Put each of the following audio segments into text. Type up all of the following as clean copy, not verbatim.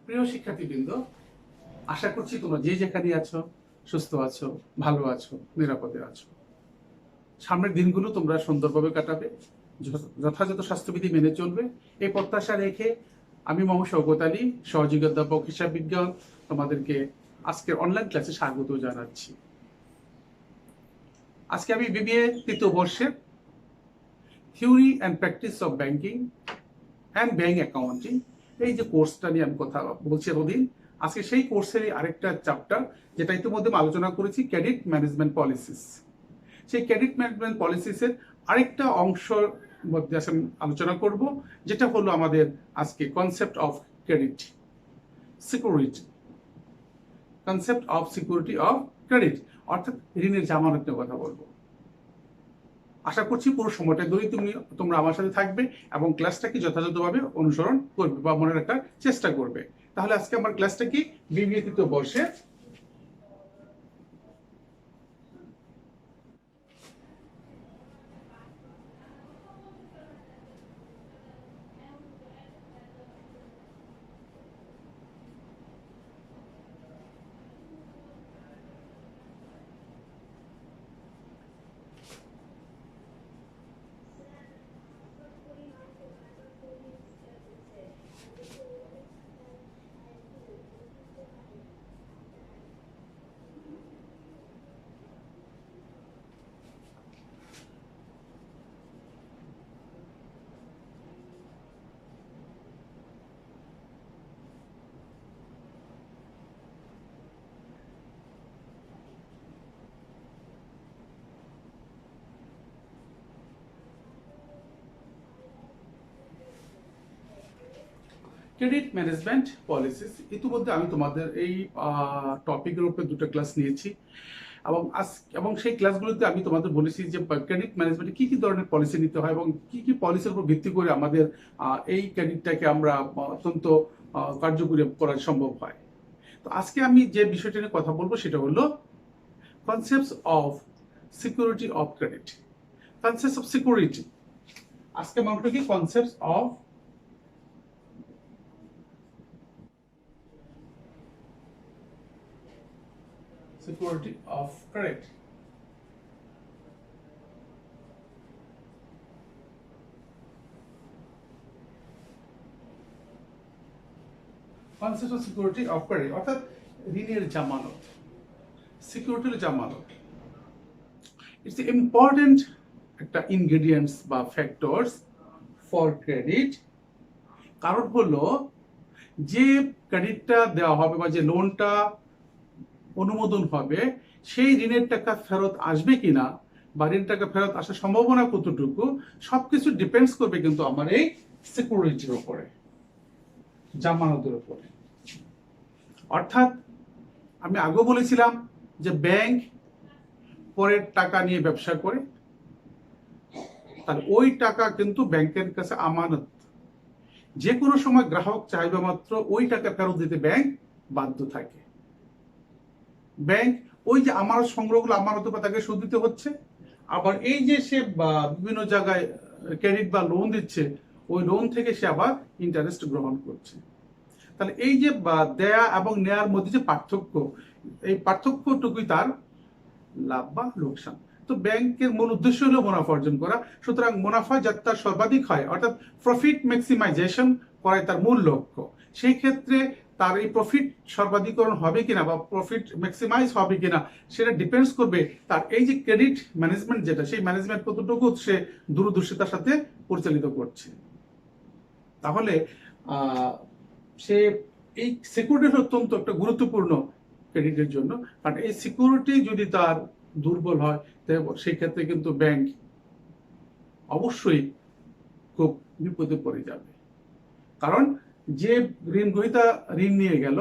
প্রিয় শিক্ষার্থীবৃন্দ, আশা করছি তোমরা যে যেখানে আছো সুস্থ আছো, ভালো আছো, নিরাপদে আছো। সামনের দিনগুলো তোমরা সুন্দরভাবে কাটাবে, যথাযথ স্বাস্থ্যবিধি মেনে চলবে, এই প্রত্যাশা রেখে আমি মোহাম্মদ শওকত আলী, সহযোগী অধ্যাপক হিসাব বিজ্ঞান, তোমাদেরকে আজকের অনলাইন ক্লাসে স্বাগত জানাচ্ছি। আজকে আমি বিবিএ তৃতীয় বর্ষের theory and practice of banking and bank accounting এই যে কোর্সটা নিয়ে আমি কথা বলছি এতদিন, আজকে সেই কোর্সেরই আরেকটা চ্যাপ্টার, যেটা ইতিমধ্যে আলোচনা করেছি, ক্রেডিট ম্যানেজমেন্ট পলিসিস। সেই ক্রেডিট ম্যানেজমেন্ট পলিসিসের আরেকটা অংশ মধ্যে আমি আলোচনা করব, যেটা হলো আমাদের আজকে concept of credit security, concept of security of credit, অর্থাৎ ঋণের জামানত নিয়ে কথা বলবো। আশা করছি পুরো সময়টা ধরেই তোমরা আমার সাথে থাকবে এবং ক্লাসটাকে যথাযথভাবে অনুসরণ করবে বা মনে রাখার চেষ্টা করবে। তাহলে আজকে আমার ক্লাসটা কি, বিবিএ তৃতীয় বর্ষে ক্রেডিট ম্যানেজমেন্ট পলিসিস। ইতিমধ্যে আমি তোমাদের এই টপিকের উপরে দুটো ক্লাস নিয়েছি এবং সেই ক্লাসগুলোতে আমি তোমাদের বলেছি যে ক্রেডিট ম্যানেজমেন্টে কি কি ধরনের পলিসি নিতে হয় এবং কি কি পলিসির উপর ভিত্তি করে আমাদের এই ক্রেডিটটাকে আমরা অত্যন্ত কার্যকরী করা সম্ভব হয়। তো আজকে আমি যে বিষয়টা নিয়ে কথা বলবো সেটা হলো concepts of security of credit. Concepts of security, আজকে আমরা কি concepts of security of credit. Concept of security of credit অর্থাৎ ঋণের জামানত, সিকিউরিটি জামানত। ইটস ইম্পর্টেন্ট একটা ইনগ্রেডিয়েন্টস বা ফ্যাক্টরস ফর ক্রেডিট। কারণ হলো যে ক্রেডিটটা দেওয়া হবে বা যে লোনটা অনুমোদন হবে, সেই ঋণের টাকা ফেরত আসবে কিনা বা ঋণের টাকা ফেরত আসার সম্ভাবনা কতটুকু, সবকিছু ডিপেন্ডস করবে কিন্তু আমার এই সিকিউরিটির উপরে, জামানতের উপরে। অর্থাৎ আমি আগেও বলেছিলাম যে ব্যাংক পরের টাকা নিয়ে ব্যবসা করে, তাহলে ওই টাকা কিন্তু ব্যাংকের কাছে আমানত। যে কোনো সময় গ্রাহক চাইবে মাত্র ওই টাকা ফেরত দিতে ব্যাংক বাধ্য থাকে। ব্যাংক ওই যে আমানত সংগ্রহগুলো আমানত বা তাকে সুদ দিতে হচ্ছে, আবার এই যে সে বিভিন্ন জায়গায় ক্রেডিট বা লোন দিচ্ছে, ওই লোন থেকে সে আবার ইন্টারেস্ট গ্রহণ করছে। তাহলে এই যে দেয়া এবং নেয়ার মধ্যে যে পার্থক্য, এই পার্থক্যটুকুই তার লাভ বা লোকসান। তো ব্যাংকের মূল উদ্দেশ্য হলো মুনাফা অর্জন করা, সুতরাং মুনাফা যাতে তার সর্বাধিক হয়, অর্থাৎ প্রফিট ম্যাক্সিমাইজেশন করাই তার মূল লক্ষ্য। সেই ক্ষেত্রে তার এই প্রফিট সর্বাধিকরণ হবে কিনা বা প্রফিট ম্যাক্সিমাইজ হবে কিনা, সেটা ডিপেন্ডস করবে তার এই যে ক্রেডিট ম্যানেজমেন্ট, যেটা সেই ম্যানেজমেন্ট কতটুকু সে দূরদর্শিতার সাথে পরিচালিত করছে। তাহলে সে এই সিকিউরিটি অত্যন্ত একটা গুরুত্বপূর্ণ ক্রেডিটের জন্য, কারণ এই সিকিউরিটি যদি তার দুর্বল হয়, সেই ক্ষেত্রে কিন্তু ব্যাংক অবশ্যই খুব বিপদে পড়ে যাবে। কারণ যে ঋণ গ্রহীতা ঋণ নিয়ে গেল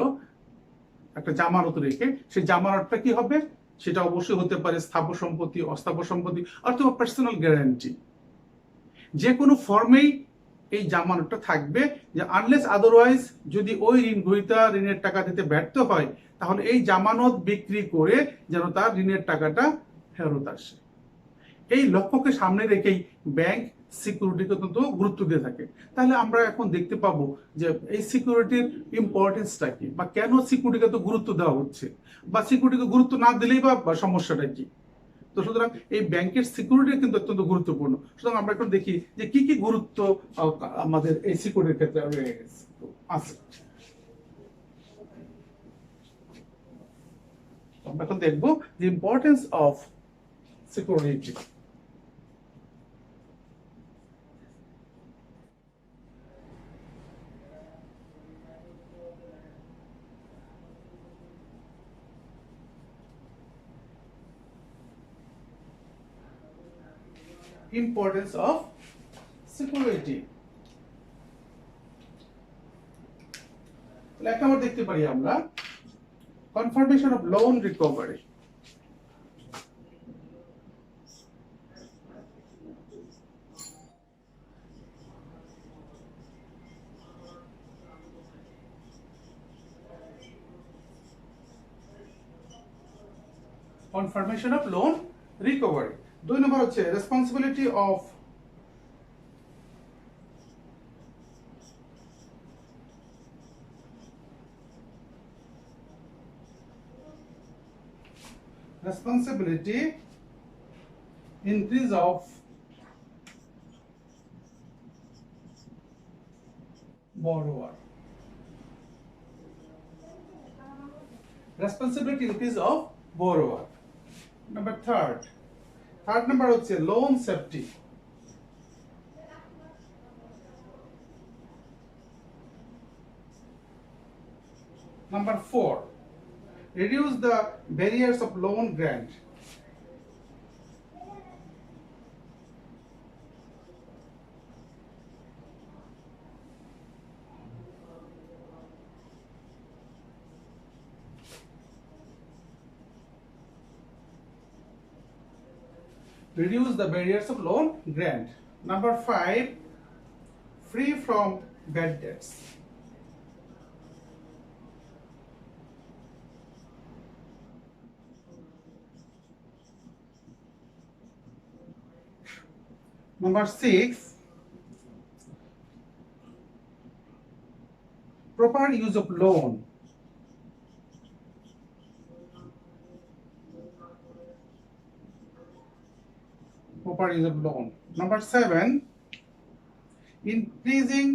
একটা জামানত রেখে, সেই জামানতটা কি হবে, সেটা অবশ্যই হতে পারে স্থাবর সম্পত্তি, অস্থাবর সম্পত্তি অথবা পার্সোনাল গ্যারান্টি। যে কোনো ফর্মেই এই জামানতটা থাকবে, যে আনলেস আদারওয়াইজ যদি ওই ঋণ গ্রহীতা ঋণের টাকা দিতে ব্যর্থ হয়, তাহলে এই জামানত বিক্রি করে যেন তার ঋণের টাকাটা ফেরত আসে। এই লক্ষ্যকে সামনে রেখেই ব্যাংক সিকিউরিটিকে অত্যন্ত গুরুত্ব দিয়ে থাকে। তাহলে আমরা এখন দেখতে পাবো যে এই সিকিউরিটির ইম্পর্টেন্সটা কি, বা কেন সিকিউরিটিকে এত গুরুত্ব দেওয়া হচ্ছে, বা সিকিউরিটিকে গুরুত্ব না দিলেই বা সমস্যাটা কি। তো সুতরাং এই ব্যাংকের সিকিউরিটি কিন্তু অত্যন্ত গুরুত্বপূর্ণ। সুতরাং আমরা এখন দেখি যে কি কি গুরুত্ব আমাদের এই সিকিউরিটির ক্ষেত্রে আছে। আমরা এখন দেখবো the importance of security. Importance of security. এক নম্বর দেখতে পারি আমরা confirmation of loan recovery. Confirmation of loan recovery. 2 নম্বর হচ্ছে responsibility of increase of borrower. Responsibility increase of borrower. Number third number হচ্ছে loan safety. Number 4, reduce the barriers of loan grant. Reduce the barriers of loan grant. Number 5, free from bad debts. Number 6, proper use of loan. Proper use of loan. Number 7, increasing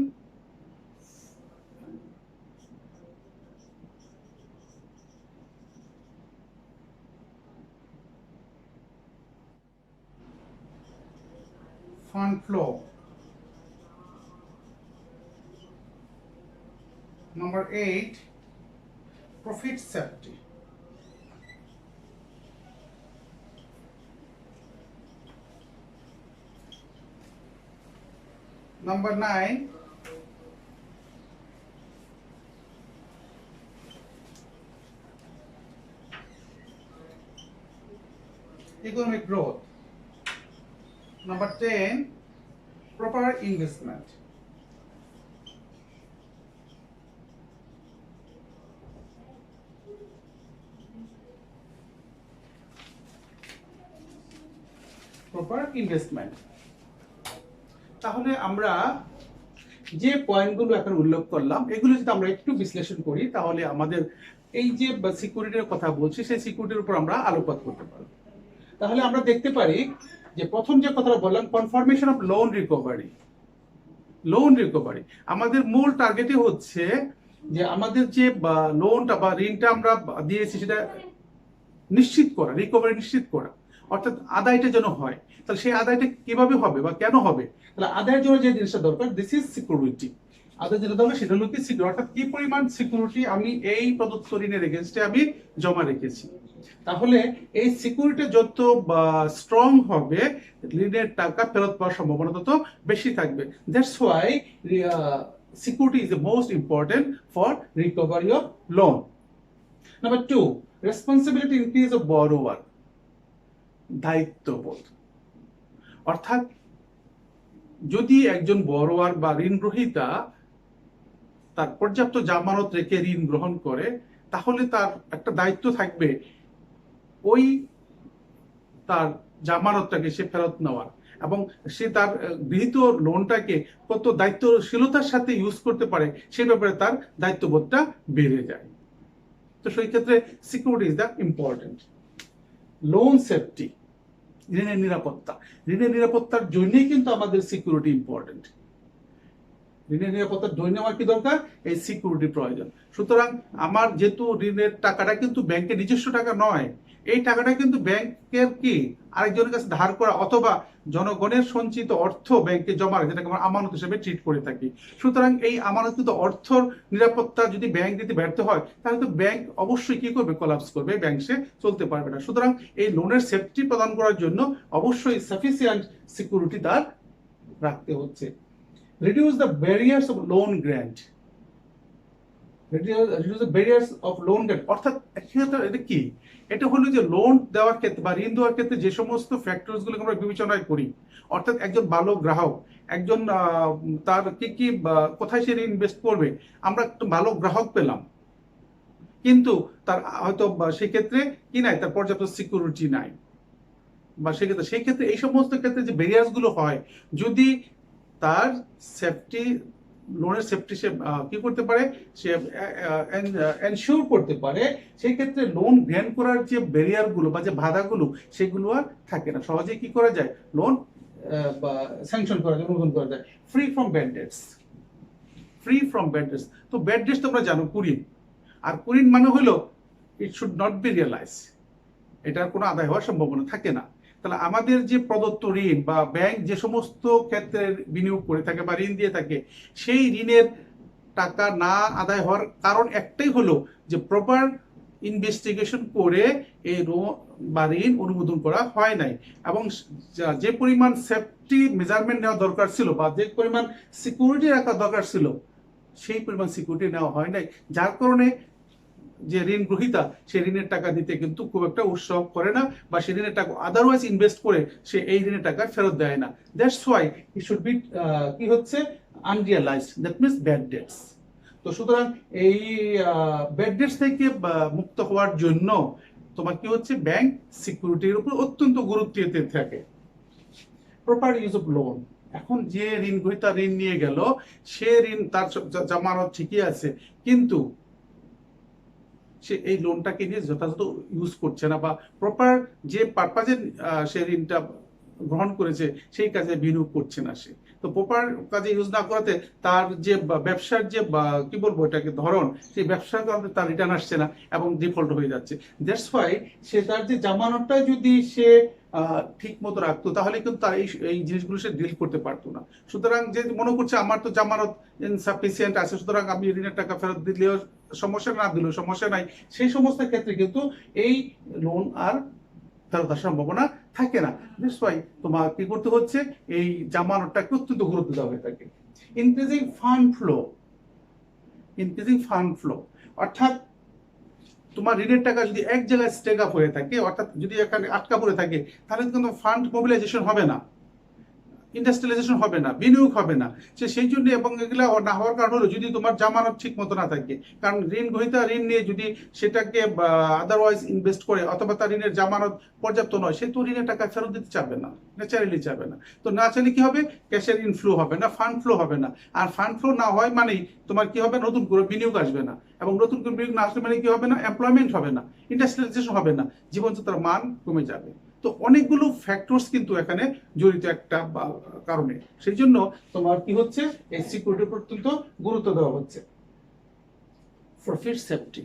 fund flow. Number 8, profit safety. Number 9, economic growth. Number 10, proper investment. Proper investment. তাহলে আমরা যে পয়েন্টগুলো এখন উল্লেখ করলাম এগুলো যদি আমরা একটু বিশ্লেষণ করি তাহলে আমাদের এই যে সিকিউরিটির কথা বলছি সেই সিকিউরিটির উপর আমরা আলোকপাত করতে পারবো। তাহলে আমরা দেখতে পারি যে প্রথম যে কথাটা বললাম confirmation of loan recovery. Loan recovery আমাদের মূল টার্গেটই হচ্ছে যে আমাদের যে লোনটা বা ঋণটা আমরা দিয়েছি সেটা নিশ্চিত করা, রিকভারি নিশ্চিত করা, অর্থাৎ আদায়টা যেন হয়। তাহলে সেই আদায়টা কিভাবে হবে বা কেন হবে, তাহলে আদায়ের জন্য যে জিনিসটা দরকার দিস ইজ সিকিউরিটি। আদায় যেটা দরকার সেটা হলো কি সিকিউরিটি, অর্থাৎ কি পরিমাণ সিকিউরিটি আমি এই প্রদত্ত ঋণের এগেইনস্টে আমি জমা রেখেছি। তাহলে এই সিকিউরিটি যত স্ট্রং হবে ঋণের টাকা ফেরত পাওয়ার সম্ভাবনা তত বেশি থাকবে। That's why security is the most important for recovery of loan. Number 2, responsibility increase of borrower. দায়িত্ববোধ, অর্থাৎ যদি একজন বড়োয়ার বা ঋণ গ্রহীতা তার পর্যাপ্ত জামানত রেখে ঋণ গ্রহণ করে তাহলে তার একটা দায়িত্ব থাকবে ওই তার জামানতটাকে সে ফেরত নেওয়ার। এবং সে তার গৃহীত লোনটাকে কত দায়িত্বশীলতার সাথে ইউজ করতে পারে সে ব্যাপারে তার দায়িত্ববোধটা বেড়ে যায়। তো সেই ক্ষেত্রে security is the important. Loan safety, ঋণের নিরাপত্তা, ঋণের নিরাপত্তার জন্যই কিন্তু আমাদের সিকিউরিটি ইম্পর্টেন্ট। ঋণের নিরাপত্তার জন্য আমার কি দরকার? এই সিকিউরিটি প্রয়োজন। সুতরাং আমার যেহেতু ঋণের টাকাটা কিন্তু ব্যাংকের নিজস্ব টাকা নয়, এই টাকাটা কিন্তু ব্যাংকের কি আরেকজনের কাছে ধার করা অথবা জনগণের সঞ্চিত অর্থ ব্যাংকে জমা রাখে, যেটাকে আমরা আমানত হিসেবে ট্রিট করে থাকি। সুতরাং এই আমানতকৃত অর্থর নিরাপত্তা যদি ব্যাংক দিতে ব্যর্থ হয় তাহলে তো ব্যাংক অবশ্যই কি করবে? কোলাপস করবে, ব্যাংক সে চলতে পারবে না। সুতরাং এই লোনের সেফটি প্রদান করার জন্য অবশ্যই সাফিসিয়েন্ট সিকিউরিটি তার রাখতে হচ্ছে। Reduce the barriers of loan grant. Reduce the barriers of loan grant. অর্থাৎ এটা কি? এটা হলো যে লোন দেওয়ার ক্ষেত্রে বা ঋণ দেওয়ার ক্ষেত্রে যে সমস্ত ফ্যাক্টরস গুলো আমরা বিবেচনা করি, অর্থাৎ একজন ভালো গ্রাহক, একজন তার কি কোথায় সে ইনভেস্ট করবে, আমরা একটু ভালো গ্রাহক পেলাম, কিন্তু তার হয়তো সেই ক্ষেত্রে কি নাই, তার পর্যাপ্ত সিকিউরিটি নাই, বা সেই ক্ষেত্রে এই সমস্ত ক্ষেত্রে যে ব্যারিয়ার্স গুলো হয়, যদি তার সেফটি, লোনের সেফটি সে কি করতে পারে, সে এনশিওর করতে পারে, সেই ক্ষেত্রে লোন গ্র্যান্ট করার যে ব্যারিয়ার গুলো বা যে বাধাগুলো সেগুলো আর থাকে না। সহজেই কি করা যায়? লোন বা স্যাংশন করা যায়, অনুমোদন করা যায়। Free from bad dates, free from bad dates. তো ব্যাড ডেটস তোমরা জানো কুরিন, আর কুরিন মানে হলো it should not be realise, এটার কোনো আদায় হওয়ার সম্ভাবনা থাকে না। তাহলে আমাদের যে প্রদত্ত ঋণ বা ব্যাংক যে সমস্ত ক্ষেত্রে বিনিয়োগ করে থাকে বা ঋণ দিয়ে থাকে, সেই ঋণের টাকা না আদায় হওয়ার কারণ একটাই হলো যে প্রপার ইনভেস্টিগেশন করে এই বা ঋণ অনুমোদন করা হয় নাই, এবং যে পরিমাণ সেফটি মেজারমেন্ট নেওয়া দরকার ছিল বা যে পরিমাণ সিকিউরিটি রাখা দরকার ছিল সেই পরিমাণ সিকিউরিটি নেওয়া হয় নাই, যার কারণে যে ঋণ গ্রহীতা সে ঋণের টাকা দিতে কিন্তু খুব একটা উৎসাহ করে না, বা সে ঋণের টাকা আদারওয়াইজ ইনভেস্ট করে সে এই ঋণের টাকা ফেরত দেয় না। That's why it should be কি হচ্ছে? Unrealised, that means bad dates. তো সুতরাং এই ব্যাড ডেটস থেকে মুক্ত হওয়ার জন্য তোমার কি হচ্ছে? ব্যাংক সিকিউরিটির উপর অত্যন্ত গুরুত্ব দিতে থাকে। প্রপার ইউজ অফ লোন, এখন যে ঋণ গ্রহীতা ঋণ নিয়ে গেল, সে ঋণ তার জামানত ঠিকই আছে, কিন্তু সে এই লোনটাকে নিয়ে যথাযথ ইউজ করছে না, বা প্রপার যে পারপাজে সে ঋণটা গ্রহণ করেছে সেই কাজে বিনিয়োগ করছে না সে। তো প্রপার কাজে ইউজ না করাতে তার যে ব্যবসার যে কি বলবো এটাকে ধরন, সেই ব্যবসার কারণে তার রিটার্ন আসছে না এবং ডিফল্ট হয়ে যাচ্ছে। দ্যাটস ওয়াই সে তার যে জামানতটা যদি সে ঠিক মতো রাখতো তাহলে কিন্তু তার এই জিনিসগুলো সে ডিল করতে পারতো না। সুতরাং যে মনে করছে আমার তো জামানত ইনসাফিসিয়েন্ট আছে, সুতরাং আমি ঋণের টাকা ফেরত দিলেও সমস্যা, না দিলেও সমস্যা নাই, সেই সমস্ত ক্ষেত্রে কিন্তু এই লোন আর ফেরত আসার সম্ভাবনা থাকে না। নিশ্চয়ই তোমার কি করতে হচ্ছে? এই জামানতটাকে অত্যন্ত গুরুত্ব দেওয়া হয়ে থাকে। Increasing fund flow, increasing fund flow অর্থাৎ তোমার ঋণের টাকা যদি এক জায়গায় স্টেক আপ হয়ে থাকে, অর্থাৎ যদি এখানে আটকা পড়ে থাকে, তাহলে কিন্তু ফান্ড মোবিলাইজেশন হবে না, ইন্ডাস্ট্রিয়ালাইজেশন হবে না, বিনিয়োগ হবে না। সেই জন্য, এবং এগুলা না হওয়ার কারণ হলো যদি তোমার জামানত ঠিক মতো না থাকে। কারণ ঋণ গ্রহীতা ঋণ নিয়ে যদি সেটাকে আদারওয়াইজ ইনভেস্ট করে অথবা তার ঋণের জামানত পর্যাপ্ত নয়, সে তো ঋণের টাকা ফেরত দিতে চাবে না, ন্যাচারালি চাবে না। তো না চাইলে কি হবে? ক্যাশের ইনফ্লো হবে না, ফান্ড ফ্লো হবে না। আর ফান্ড ফ্লো না হয় মানেই তোমার কি হবে? নতুন করে বিনিয়োগ আসবে না, এবং নতুন করে বিনিয়োগ না আসলে মানে কি হবে না? এমপ্লয়মেন্ট হবে না, ইন্ডাস্ট্রিয়ালাইজেশন হবে না, জীবনযাত্রার মান কমে যাবে। তো অনেকগুলো ফ্যাক্টরস কিন্তু এখানে জড়িত একটা কারণে, সেই জন্য তোমার কি হচ্ছে? এই সিকিউরিটির উপর অত্যন্ত গুরুত্ব দেওয়া হচ্ছে। প্রফিট সেফটি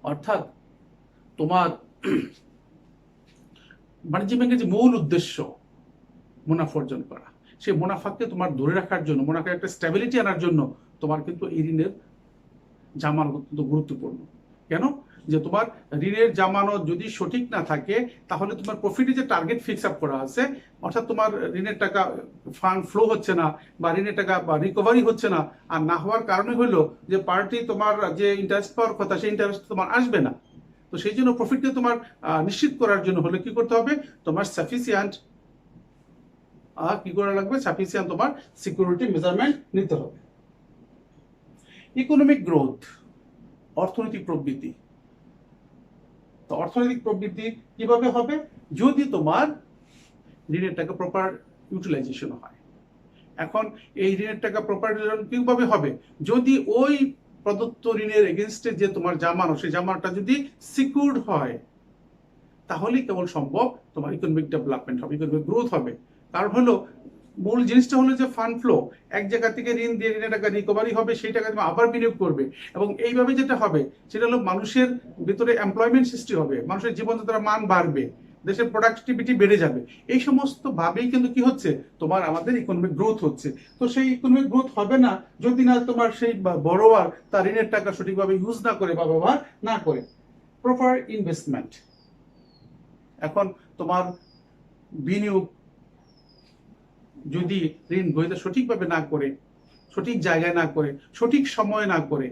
অর্থাৎ তোমার বাণিজ্য ব্যাংকের যে মূল উদ্দেশ্য মুনাফা অর্জন করা, সেই মুনাফাকে তোমার ধরে রাখার জন্য, মুনাফার একটা স্ট্যাবিলিটি আনার জন্য তোমার কিন্তু এই ঋণের জামানত অত্যন্ত গুরুত্বপূর্ণ। কেন? যে তোমার ঋণের জামানত যদি সঠিক না থাকে তাহলে তোমার প্রফিটে যে টার্গেট ফিক্স আপ করা আছে, অর্থাৎ তোমার ঋণের টাকা ফান্ড ফ্লো হচ্ছে না বা ঋণের টাকা বা রিকভারি হচ্ছে না, আর না হওয়ার কারণে হলো যে পার্টি তোমার যে ইন্টারেস্ট পাওয়ার কথা সেই ইন্টারেস্ট তোমার আসবে না। তো সেই জন্য প্রফিটকে তোমার নিশ্চিত করার জন্য হলে কি করতে হবে? তোমার সাফিসিয়েন্ট কি করা লাগবে? সাফিসিয়েন্ট তোমার সিকিউরিটি মেজারমেন্ট নিতে হবে। ইকোনমিক গ্রোথ, অর্থনৈতিক প্রবৃদ্ধি। তো অর্থনৈতিক প্রবৃদ্ধি কিভাবে হবে? যদি তোমার ঋণের টাকা প্রপার ইউটিলাইজেশন হয়। এখন এই ঋণের টাকা প্রপার কিভাবে হবে? যদি ওই প্রদত্ত ঋণের এগেনস্টে যে তোমার জামানত, সেই জামানতটা যদি সিকিউরড হয়, তাহলেই কেবল সম্ভব তোমার ইকোনমিক ডেভেলপমেন্ট হবে, ইকোনমিক গ্রোথ হবে। কারণ হলো মূল জিনিসটা হলো যে ফান্ড ফ্লো, এক জায়গা থেকে ঋণ দিয়ে ঋণের টাকা রিকভারি হবে, সেই টাকা তুমি আবার বিনিয়োগ করবে, এবং এইভাবে যেটা হবে সেটা হলো মানুষের ভিতরে এমপ্লয়মেন্ট সৃষ্টি হবে, মানুষের জীবনযাত্রার মান বাড়বে, দেশের প্রোডাক্টিভিটি বেড়ে যাবে। এই সমস্ত ভাবেই কিন্তু কি হচ্ছে, তোমার আমাদের ইকোনমিক গ্রোথ হচ্ছে। তো সেই ইকোনমিক গ্রোথ হবে না যদি না তোমার সেই বড়োয়ার তার ঋণের টাকা সঠিকভাবে ইউজ না করে বা ব্যবহার না করে। প্রপার ইনভেস্টমেন্ট, এখন তোমার বিনিয়োগ যদি ঋণ গ্রহীতা সঠিকভাবে না করে, সঠিক জায়গায় না করে, সঠিক সময় না করে,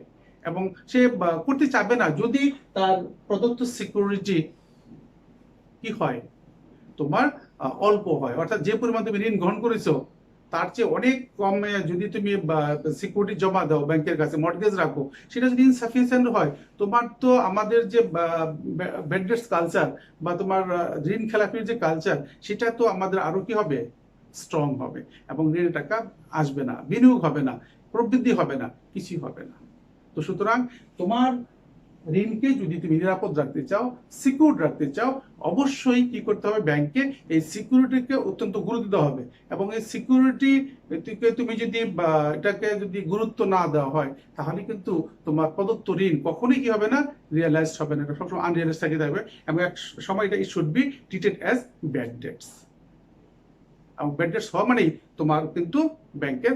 এবং সে করতে চাবে না যদি তার প্রদত্ত সিকিউরিটি কি হয়, তোমার অল্প হয়, অর্থাৎ যে পরিমাণ তুমি ঋণ গ্রহণ করেছো তার চেয়ে অনেক কমে যদি তুমি সিকিউরিটি জমা দাও ব্যাংকের কাছে, মর্টগেজ রাখো, সেটা যদি ইনসাফিসিয়েন্ট হয়, তোমার তো আমাদের যে ব্যাড ডেটস কালচার বা তোমার ঋণ খেলাপির যে কালচার, সেটা তো আমাদের আরো কি হবে, স্ট্রং হবে, এবং ঋণের টাকা আসবে না, বিনিয়োগ হবে না, প্রবৃদ্ধি হবে না, কিছুই হবে না। তো সুতরাং তোমার ঋণকে যদি তুমি নিরাপদ রাখতে চাও, সিকিউর রাখতে চাও, অবশ্যই কি করতে হবে, ব্যাংকে এই সিকিউরিটিকে অত্যন্ত গুরুত্ব দেওয়া হবে। এবং এই সিকিউরিটি তুমি যদি এটাকে যদি গুরুত্ব না দেওয়া হয়, তাহলে কিন্তু তোমার প্রদত্ত ঋণ কখনোই কি হবে না, রিয়েলাইজড হবে না, এটা সবসময় আনরিয়েলাইজ থেকে থাকবে, এবং এক সময় এটা should be treated as bad dates. এবং ব্যাড ডেটস হওয়া মানেই তোমার কিন্তু ব্যাংকের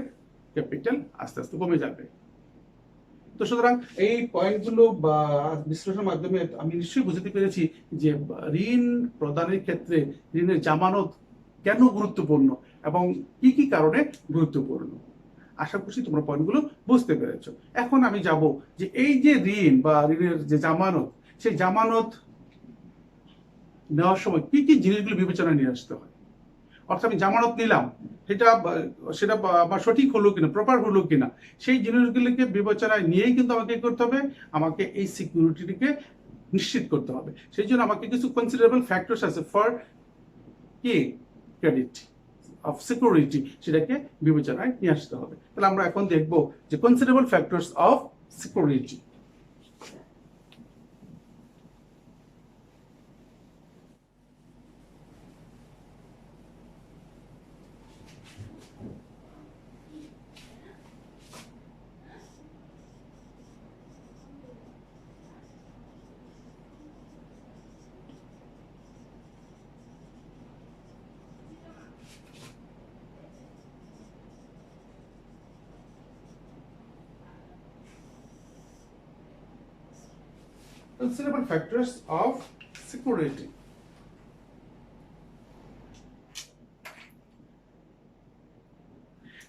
ক্যাপিটাল আস্তে আস্তে কমে যাবে। তো সুতরাং এই পয়েন্টগুলো বা বিশ্লেষণের মাধ্যমে আমি নিশ্চয়ই বুঝতে পেরেছি যে ঋণ প্রদানের ক্ষেত্রে ঋণের জামানত কেন গুরুত্বপূর্ণ এবং কি কি কারণে গুরুত্বপূর্ণ। আশা করছি তোমরা পয়েন্টগুলো বুঝতে পেরেছো। এখন আমি যাব যে এই যে ঋণ বা ঋণের যে জামানত, সেই জামানত নেওয়ার সময় কি কি জিনিসগুলো বিবেচনায় নিয়ে আসতে হয়। অর্থাৎ আমি জামানত নিলাম, সেটা আমার সঠিক হলো কিনা, প্রপার হলো কিনা, সেই জিনিসগুলিকে বিবেচনায় নিয়েই কিন্তু আমাকে কি করতে হবে, আমাকে এই সিকিউরিটিকে নিশ্চিত করতে হবে। সেই জন্য আমাকে কিছু কনসিডারেবল ফ্যাক্টরস আছে ফর কি ক্রেডিট অফ সিকিউরিটি, সেটাকে বিবেচনায় নিয়ে আসতে হবে। তাহলে আমরা এখন দেখব যে considerable factors of security. Considerable factors of security.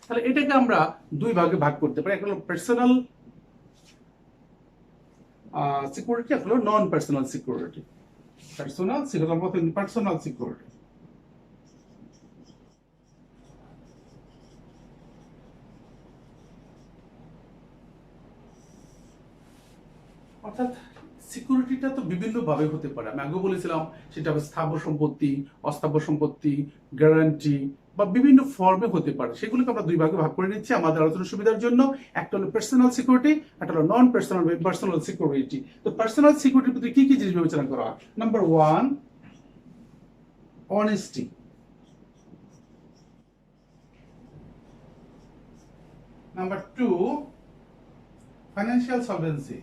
তাহলে এটাকে আমরা দুই ভাগে ভাগ করতে পারি, একটা হলো পার্সোনাল সিকিউরিটি, একটা হলো non personal security. Personal security, personal security. অর্থাৎ সিকিউরিটিটা তো বিভিন্ন ভাবে হতে পারে, আমি আগে বলেছিলাম সেটা স্থাবর সম্পত্তি, অস্থাবর সম্পত্তি, গ্যারান্টি বা বিভিন্ন ফর্মে হতে পারে। সেগুলোকে আমরা দুই ভাগে ভাগ করে নিচ্ছি আমাদের আলোচনার সুবিধার জন্য। একটা হলো পার্সোনাল সিকিউরিটি, একটা হলো নন পার্সোনাল সিকিউরিটি। তো পার্সোনাল সিকিউরিটির প্রতি কি কি জিনিস বিবেচনা করা হয়? Number 1, honesty. Number 2, financial solvency.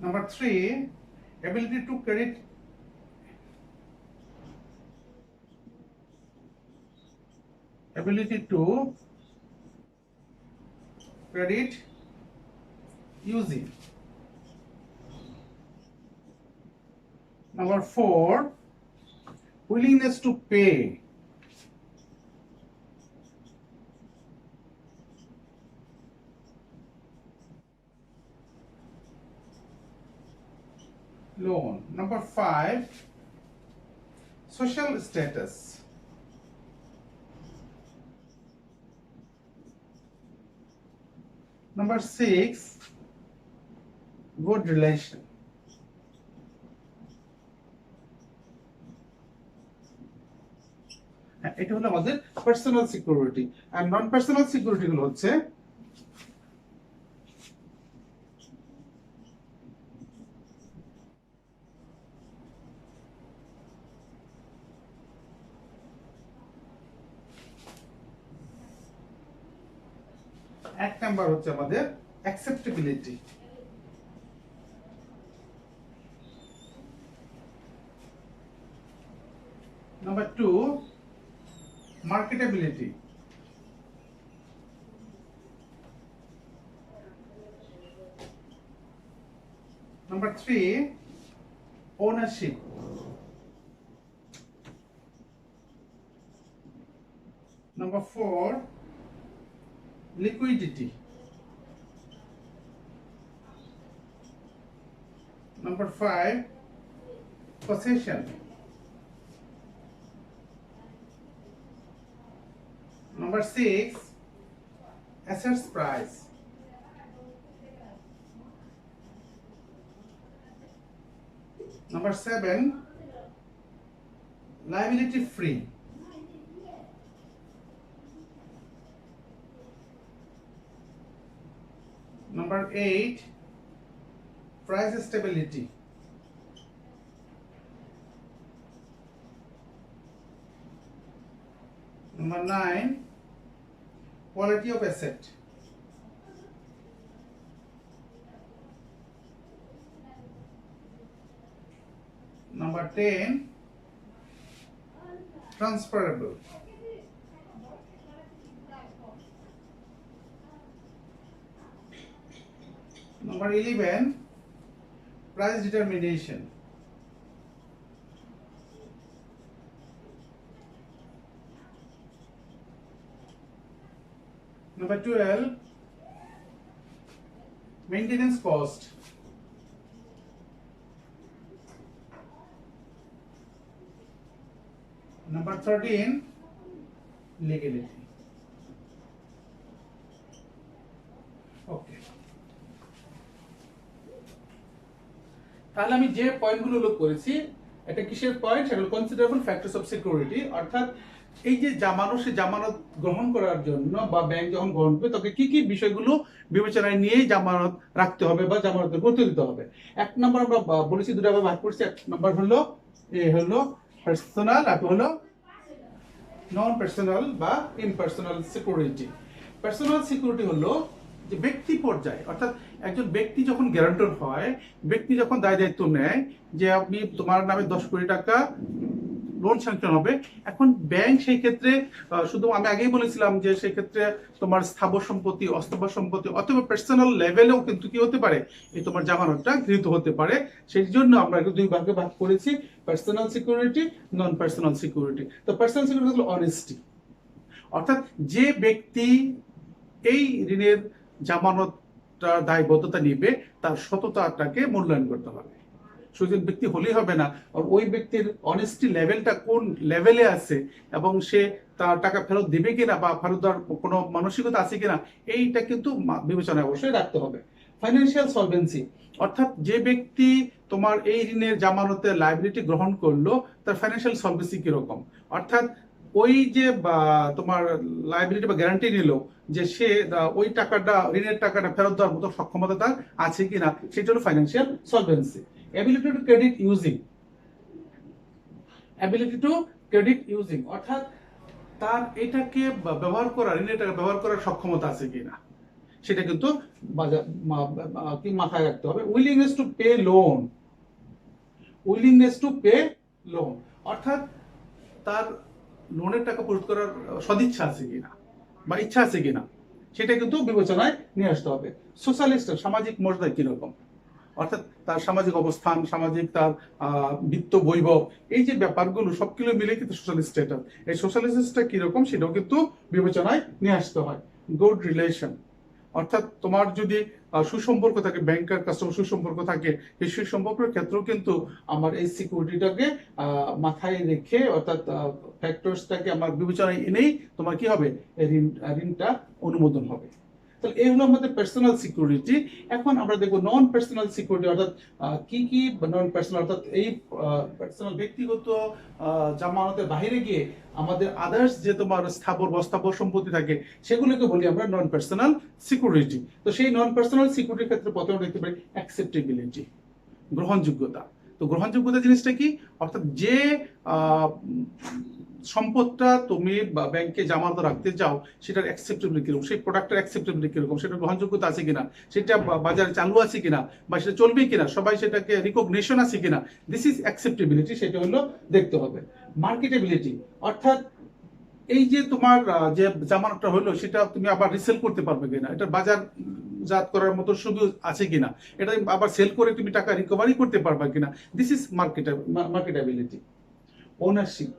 Number 3, ability to credit using. Number 4, willingness to pay. Loan. Number 5, social status. Number 6, good relation. এটা হলো আমাদের পার্সোনাল সিকিউরিটি। আর নন পার্সোনাল সিকিউরিটি গুলো হচ্ছে এক নাম্বার হচ্ছে আমাদের acceptability, number 2 marketability, number 3 ownership, number 4 liquidity, number 5 possession, number 6 assets price, number 7 liability free, number 8 price stability, number 9 quality of asset, number 10 transferable, number 11 price determination, number 12 maintenance cost, number 13 legality. ওকে, তাহলে আমি যে পয়েন্টগুলো উল্লেখ করেছি এটা কিসের point? সেগুলো considerable factors of security, অর্থাৎ এই যে জামানত, সে জামানত গ্রহণ করার জন্য বা ব্যাংক যখন গ্রহণ করবে তখন কি কি বিষয়গুলো বিবেচনায় নিয়েই জামানত রাখতে হবে বা জামানতের গুরুত্ব দিতে হবে। এক নম্বর আমরা বলেছি, দুটো ভাবে ভাগ করছি। এক নম্বর হলো পার্সোনাল, আর হলো নন পার্সোনাল বা ইমপার্সোনাল সিকিউরিটি। পার্সোনাল সিকিউরিটি হলো যে ব্যক্তি পর্যায়ে, অর্থাৎ একজন ব্যক্তি যখন গ্যারান্টর হয়, ব্যক্তি যখন দায় দায়িত্ব নেয় যে আপনি তোমার নামে 10 কোটি টাকা লোন স্যাংশন হবে, এখন ব্যাংক সেই ক্ষেত্রে শুধু আমি আগেই বলেছিলাম যে সেই ক্ষেত্রে তোমার স্থাবর সম্পত্তি, অস্থাবর সম্পত্তি অথবা পার্সোনাল লেভেলেও কিন্তু কি হতে পারে, এই তোমার জামানতটা গৃহীত হতে পারে। সেই জন্য আমরা দুই ভাগে ভাগ করেছি, পার্সোনাল সিকিউরিটি, নন পার্সোনাল সিকিউরিটি। তো পার্সোনাল সিকিউরিটি হলো অনেস্টি, অর্থাৎ যে ব্যক্তি এই ঋণের জামানতটা দায়বদ্ধতা নিবে তার সততাটাকে মূল্যায়ন করতে হবে। সুযোগ ব্যক্তি হলেই হবে না, আর ওই ব্যক্তির অনেস্টি লেভেলটা কোন লেভেলে আছে এবং সে তার টাকা ফেরত দিবে কিনা বা ফেরত দেওয়ার কোনো মানসিকতা আছে কিনা, এইটা কিন্তু বিবেচনায় অবশ্যই রাখতে হবে। ফাইন্যান্সিয়াল সলভেন্সি, অর্থাৎ যে ব্যক্তি তোমার এই ঋণের জামানতে লাইবিলিটি গ্রহণ করলো তার ফাইন্যান্সিয়াল সলভেন্সি কিরকম, অর্থাৎ ওই যে তোমার লাইবিলিটি বা গ্যারান্টি নিল যে সে ওই টাকাটা, ঋণের টাকাটা ফেরত দেওয়ার মতো সক্ষমতা তার আছে কিনা, সেটা হলো financial solvency. ability to credit using, ability to credit using, অর্থাৎ তার এটাকে ব্যবহার করার, ঋণের টাকা ব্যবহার করার সক্ষমতা আছে কিনা, সেটা কিন্তু মাথায় রাখতে হবে। Willingness to pay loan, willingness to pay loan, অর্থাৎ তার লোনের টাকা পরিশোধ করার সদিচ্ছা আছে কিনা বা ইচ্ছা আছে কিনা, সেটা কিন্তু বিবেচনায় নিয়ে আসতে হবে। সোশ্যালিস্ট, সামাজিক মর্যাদা কিরকম, অর্থাৎ তার সামাজিক অবস্থান, সামাজিক তার বিত্ত বৈভব, এই যে ব্যাপারগুলো সবগুলো মিলে কিন্তু সোশ্যাল স্ট্যাটাস, এই সোশ্যাল স্ট্যাটাসটা কিরকম সেটাও কিন্তু বিবেচনায় নিয়ে আসতে হয়। গুড রিলেশন, অর্থাৎ তোমার যদি সুসম্পর্ক থাকে, ব্যাংকার কাস্টমার সুসম্পর্ক থাকে, এই সুসম্পর্কের ক্ষেত্রেও কিন্তু আমার এই সিকিউরিটিটাকে মাথায় রেখে, অর্থাৎ ফ্যাক্টরসটাকে আমার বিবেচনায় এনেই তোমার কি হবে, ঋণটা অনুমোদন হবে। তাহলে এই হলো আমাদের পার্সোনাল সিকিউরিটি। এখন আমরা দেখবো নন পার্সোনাল সিকিউরিটি, অর্থাৎ কি কি নন পার্সোনাল, অর্থাৎ এই পার্সোনাল ব্যক্তিগত জামানতের বাইরে গিয়ে আমাদের আদার্স যে তোমার স্থাবর বস্তাবর সম্পত্তি থাকে সেগুলোকে বলি আমরা নন পার্সোনাল সিকিউরিটি। তো সেই নন পার্সোনাল সিকিউরিটির ক্ষেত্রে প্রথমে দেখতে পারি অ্যাকসেপ্টেবিলিটি, গ্রহণযোগ্যতা। তো গ্রহণযোগ্যতা জিনিসটা কি, অর্থাৎ যে সম্পদটা তুমি ব্যাংকে জামানত রাখতে চাও সেটার অ্যাকসেপ্টেবিলিটি কিরকম, সেই প্রোডাক্টের অ্যাকসেপ্টেবিলিটি কিরকম, সেটার গ্রহণযোগ্যতা আছে কিনা, সেটা বাজারে চালু আছে কিনা, বা সেটা চলবে কিনা, সবাই সেটাকে রিকগনিশন আছে কিনা, দিস ইজ অ্যাকসেপ্টেবিলিটি, সেটা হলো দেখতে হবে। মার্কেটেবিলিটি, অর্থাৎ এই যে তোমার যে জামানতটা হলো সেটা তুমি আবার রিসেল করতে পারবে কিনা, এটা বাজার জাত করার মতো সুযোগ আছে কিনা, এটা আবার সেল করে তুমি টাকা রিকভারি করতে পারবে কিনা, দিস ইজ মার্কেটেবিলিটি। ওনারশিপ,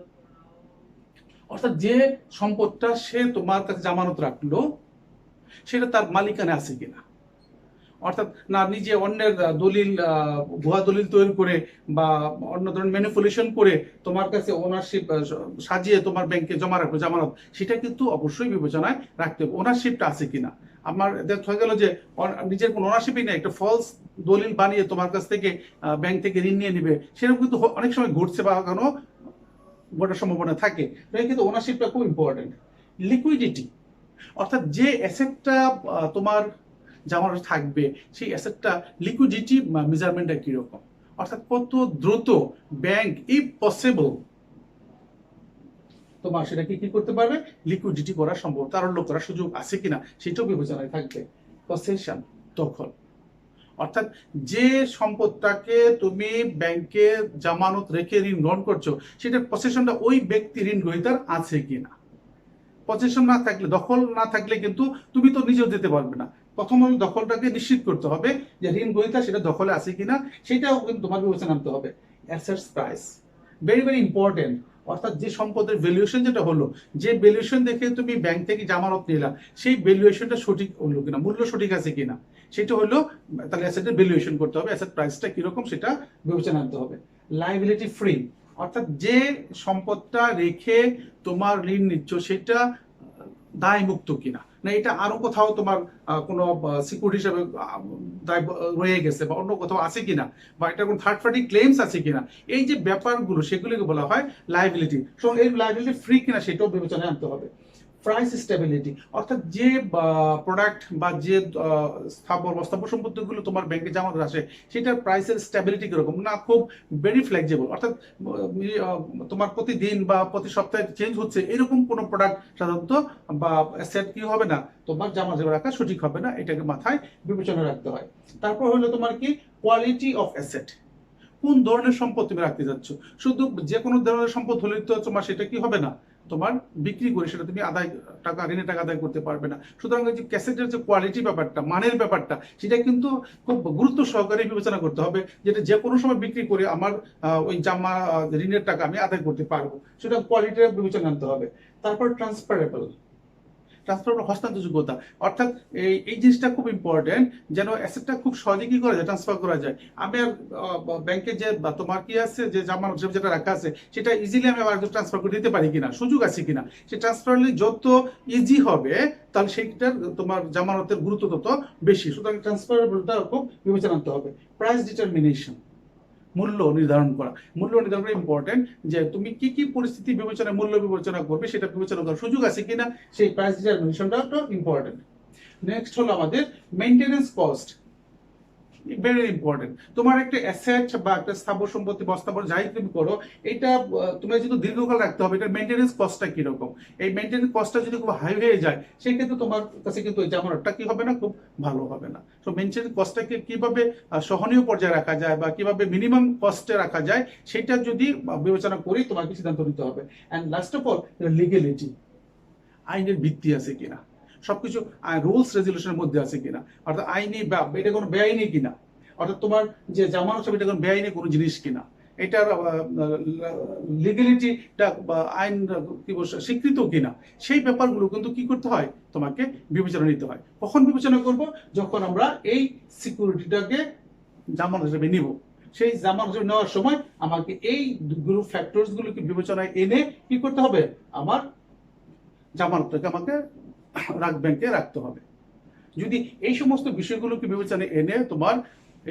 অর্থাৎ যে সম্পদটা সে তোমার কাছে জামানত রাখলো সেটা তার মালিকানা আছে কিনা, অর্থাৎ না নিজে অন্যের দলিল ভুয়া দলিল তৈরি করে বা অন্য ধরনের ম্যানিপুলেশন করে তোমার কাছে ওনারশিপ সাজিয়ে তোমার ব্যাংকে জমা রাখলো জামানত, সেটা কিন্তু অবশ্যই বিবেচনায় রাখতে হবে ওনারশিপটা আছে কিনা। আমার দেখা গেল যে নিজের কোনো ওনারশিপই নেই, একটা ফলস দলিল বানিয়ে তোমার কাছ থেকে ব্যাংক থেকে ঋণ নিয়ে নিবে, সেরকম কিন্তু অনেক সময় ঘটছে বা কোনো ঘটার সম্ভাবনা থাকে। কিন্তু ওনারশিপটা খুব ইম্পর্টেন্ট। লিকুইডিটি, অর্থাৎ যে অ্যাসেটটা তোমার জামানত থাকবে সেই অ্যাসেটটা লিকুইডিটি মেজারমেন্টটা কিরকম, অর্থাৎ কত দ্রুত ব্যাংক ইফ পসিবল তোমার সেটাকে কি করতে পারবে, লিকুইডিটি করা সম্ভব, তারল্য করার সুযোগ আছে কিনা সেটাও বিবেচনায় থাকবে। পসেশন, দখল, অর্থাৎ যে সম্পদটাকে তুমি ব্যাংকে জামানত রেখে ঋণ গ্রহণ করছো সেটার পসেশনটা ওই ব্যক্তি ঋণ গ্রহীতার আছে কিনা। পসেশন না থাকলে, দখল না থাকলে কিন্তু তুমি তো নিজেও দিতে পারবে না। প্রথম হলো দখলটাকে নিশ্চিত করতে হবে যে ঋণ গ্রহীতা সেটা দখলে আছে কিনা, সেটাও কিন্তু তোমার বিবেচনা আনতে হবে। Assets price, very very important, অর্থাৎ যে সম্পদের ভ্যালুয়েশন যেটা হলো, যে ভ্যালুয়েশন দেখে তুমি ব্যাংক থেকে জামানত নিলা সেই ভ্যালুয়েশনটা সঠিক হলো কিনা, মূল্য সঠিক আছে কিনা, সেটা হলো তাহলে অ্যাসেটের ভ্যালুয়েশন করতে হবে, অ্যাসেট প্রাইসটা কিরকম সেটা বিবেচনা আনতে হবে। লায়াবিলিটি ফ্রি, অর্থাৎ যে সম্পদটা রেখে তোমার ঋণ নিচ্ছ সেটা দায় মুক্ত কিনা, না এটা আরো কোথাও তোমার কোনো সিকিউরিটি হিসাবে দায় রয়ে গেছে বা অন্য কোথাও আছে কিনা, বা এটা কোনো থার্ড পার্টি ক্লেমস আছে কিনা, এই যে ব্যাপারগুলো সেগুলিকে বলা হয় লায়াবিলিটি। সো এই লায়াবিলিটি ফ্রি কিনা সেটাও বিবেচনায় আনতে হবে। প্রাইস স্টেবিলিটি, অর্থাৎ যে প্রোডাক্ট বা যে স্থাবর বস্তাবর সম্পত্তিগুলো তোমার ব্যাংকে জমা আসে সেটার প্রাইসের স্টেবিলিটি কিরকম, না খুব ভেরি ফ্লেক্সিবল, অর্থাৎ তোমার প্রতিদিন বা প্রতি সপ্তাহে চেঞ্জ হচ্ছে এরকম কোনো প্রোডাক্ট সাধারণত বা অ্যাসেট কি হবে না, তোমার জমা রাখা সঠিক হবে না, এটাকে মাথায় বিবেচনা রাখতে হয়। তারপর হলো তোমার কি কোয়ালিটি অফ অ্যাসেট, কোন ধরনের সম্পদ তুমি রাখতে যাচ্ছ, শুধু যে কোনো ধরনের সম্পদ হলে তো তোমার সেটা কি হবে না, তোমার বিক্রি করে সেটা তুমি আদায় টাকা ঋণের টাকা আদায় করতে পারবে না। সুতরাং যে ক্যাসেটের যে কোয়ালিটি ব্যাপারটা, মানের ব্যাপারটা, সেটা কিন্তু খুব গুরুত্ব সহকারে বিবেচনা করতে হবে, যেটা যে কোনো সময় বিক্রি করে আমার ওই জামা ঋণের টাকা আমি আদায় করতে পারবো, সেটা কোয়ালিটির বিবেচনা আনতে হবে। তারপর ট্রান্সফারেবল, হস্তান্তরযোগ্যতা, অর্থাৎ এই জিনিসটা খুব ইম্পর্টেন্ট, যেন অ্যাসেটটা খুব সহজে কি করা যায়, ট্রান্সফার করা যায়। আমি আর ব্যাংকে যে তোমার কি আছে যে জামানত যেটা রাখা আছে সেটা ইজিলি আমি আবার ট্রান্সফার করে দিতে পারি কিনা, সুযোগ আছে কিনা, সে ট্রান্সফার যত ইজি হবে তাহলে সেইটার তোমার জামানতের গুরুত্ব তত বেশি, সুতরাং ট্রান্সফারেবলটা খুব বিবেচনা আনতে হবে। প্রাইস ডিটারমিনেশন, মূল্য নির্ধারণ করা, মূল্য নির্ধারণ করা ইম্পর্টেন্ট, যে তুমি কি কি পরিস্থিতি বিবেচনায় মূল্য বিবেচনা করবে সেটা বিবেচনা করার সুযোগ আছে কিনা, সেই প্রাইস ডিটারমিনেশনটা ইম্পর্টেন্ট। নেক্সট হলো আমাদের মেইনটেনেন্স কস্ট, ভেরি ইম্পর্টেন্ট। তোমার একটা অ্যাসেট বা একটা স্থাবর সম্পত্তি বস্তাবর যাই তুমি করো, এটা তুমি যদি দীর্ঘকাল রাখতে হবে, এটার মেইনটেনেন্স কস্টটা কিরকম, এই মেইনটেনেন্স কস্টটা যদি খুব হাই হয়ে যায় সেই ক্ষেত্রে তোমার কাছে কিন্তু ওই জামানতটা কি হবে না, খুব ভালো হবে না। তো মেইনটেনেন্স কস্টটাকে কিভাবে সহনীয় পর্যায়ে রাখা যায় বা কিভাবে মিনিমাম কস্টে রাখা যায় সেটা যদি বিবেচনা করি তোমাকে সিদ্ধান্ত নিতে হবে। And last of all legality, আইনের ভিত্তি আছে কিনা, সবকিছু রুলস রেজুলেশনের মধ্যে আছে কিনা, অর্থাৎ আইনি বা এটা কোনো বেআইনি কিনা, অর্থাৎ তোমার যে জামানত এটা কোনো বেআইনি কোনো জিনিস কিনা, এটার লিগ্যালিটিটা আইন কি স্বীকৃত কিনা, সেই ব্যাপারগুলো কিন্তু কি করতে হয়, তোমাকে বিবেচনা নিতে হয়। কখন বিবেচনা করব, যখন আমরা এই সিকিউরিটিটাকে জামানত হিসেবে নিব, সেই জামানত হিসেবে নেওয়ার সময় আমাকে এই গ্রুপ ফ্যাক্টরস গুলোকে বিবেচনায় এনে কি করতে হবে, আমার জামানতটাকে আমাকে ব্যাংকে রাখতে হবে। যদি এই সমস্ত বিষয়গুলোকে বিবেচনায় এনে তোমার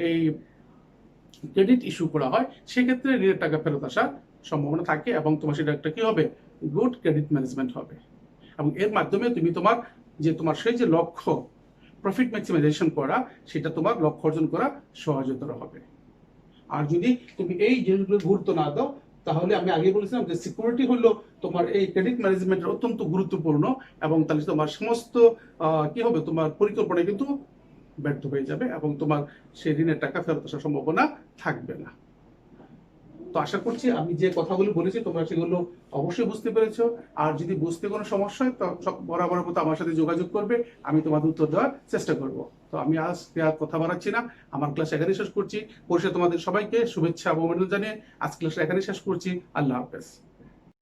এই ক্রেডিট ইস্যু করা হয়, সেক্ষেত্রে ঋণের টাকা ফেরত আসার সম্ভাবনা থাকে এবং তোমার সেটা একটা কি হবে, গুড ক্রেডিট ম্যানেজমেন্ট হবে। এবং এর মাধ্যমে তুমি তোমার সেই যে লক্ষ্য প্রফিট ম্যাক্সিমাইজেশন করা, সেটা তোমার লক্ষ্য অর্জন করা সহজতর হবে। আর যদি তুমি এই জিনিসগুলো গুরুত্ব না দাও, তাহলে আমি আগে বলেছিলাম যে সিকিউরিটি হলো তোমার এই ক্রেডিট ম্যানেজমেন্টের অত্যন্ত গুরুত্বপূর্ণ, এবং তাহলে তোমার সমস্ত কি হবে, তোমার পরিকল্পনা কিন্তু ব্যর্থ হয়ে যাবে এবং তোমার সেই ঋণের টাকা ফেরত আসার সম্ভাবনা থাকবে না। তো আশা করছি আমি যে কথাগুলো বলেছি তোমরা সেগুলো অবশ্যই বুঝতে পেরেছো। আর যদি বুঝতে কোনো সমস্যা হয় তো বরাবর মতো আমার সাথে যোগাযোগ করবে, আমি তোমাদের উত্তর দেওয়ার চেষ্টা করব। তো আমি আজ আর কথা বাড়াচ্ছি না, আমার ক্লাস এখানে শেষ করছি। পরিশেষে তোমাদের সবাইকে শুভেচ্ছা এবং অভিনন্দন জানিয়ে আজ ক্লাস এখানে শেষ করছি। আল্লাহ হাফেজ।